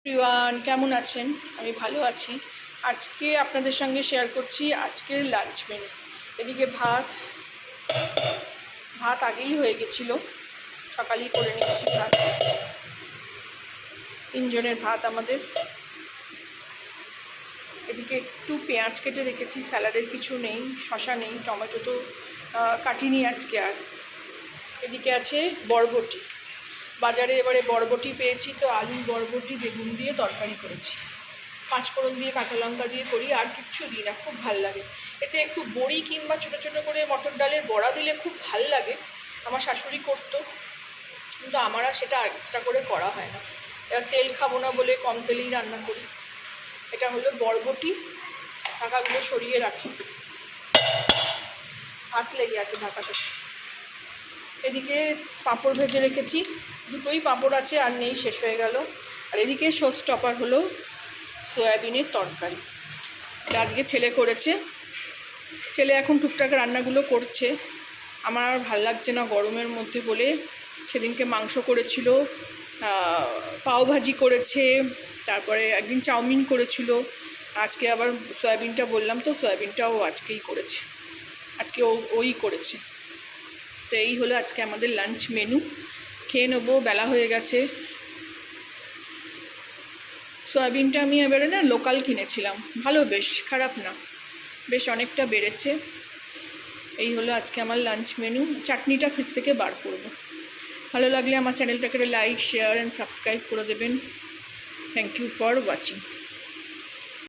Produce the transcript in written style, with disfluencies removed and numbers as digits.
Everyone, কেমন আছেন? আমি ভালো আছি। আজকে আপনাদের সঙ্গে শেয়ার করছি আজকের লাঞ্চ মেনু। এদিকে ভাত আগেই হয়ে গেছিলো, সকালেই করে নিয়েছি ভাত। 3 জনের ভাত আমাদের। এদিকে একটু পেঁয়াজ কেটে রেখেছি, স্যালাডের কিছু নেই, শসা নেই, টমেটো তো কাটিনি আজকে আর। এদিকে আছে বরবটি, বাজারে এবারে বরবটি পেয়েছি তো আলু বরবটি বেগুন দিয়ে তরকারি করেছি। 5 ফোড়ন দিয়ে কাঁচা লঙ্কা দিয়ে করি, আর কিচ্ছু দিই না, খুব ভাল লাগে। এতে একটু বড়ি কিংবা ছোটো ছোটো করে মটর ডালের বড়া দিলে খুব ভাল লাগে। আমার শাশুড়ি করতো, কিন্তু আমার আর সেটা এক্সট্রা করে করা হয় না। এবার তেল খাবো না বলে কম তেলেই রান্না করি। এটা হলো বরবটি, ঢাকাগুলো সরিয়ে রাখি, হাত লেগে আছে ঢাকাতে। এদিকে পাঁপড় ভেজে রেখেছি, দুটোই পাঁপড় আছে, আর নেই, শেষ হয়ে গেল। আর এদিকে শো স্টপার হলো সয়াবিনের তরকারি, এটা আজকে ছেলে করেছে। ছেলে এখন টুকটাক রান্নাগুলো করছে, আমার আর ভাল লাগছে না গরমের মধ্যে বলে। সেদিনকে মাংস করেছিল, পাওভাজি করেছে, তারপরে একদিন চাউমিন করেছিল, আজকে আবার সয়াবিনটা বললাম তো, সয়াবিনটাও আজকেই করেছে, আজকে ওই করেছে। তো এই হলো আজকে আমাদের লাঞ্চ মেনু। খেয়ে নেবো, বেলা হয়ে গেছে। সয়াবিনটা আমি এবারে না লোকাল কিনেছিলাম, ভালো, বেশ খারাপ না, বেশ অনেকটা বেড়েছে। এই হলো আজকে আমার লাঞ্চ মেনু। চাটনিটা ফ্রিজ থেকে বার করব। ভালো লাগলে আমার চ্যানেলটাকে লাইক, শেয়ার অ্যান্ড সাবস্ক্রাইব করে দেবেন। Thank you for watching.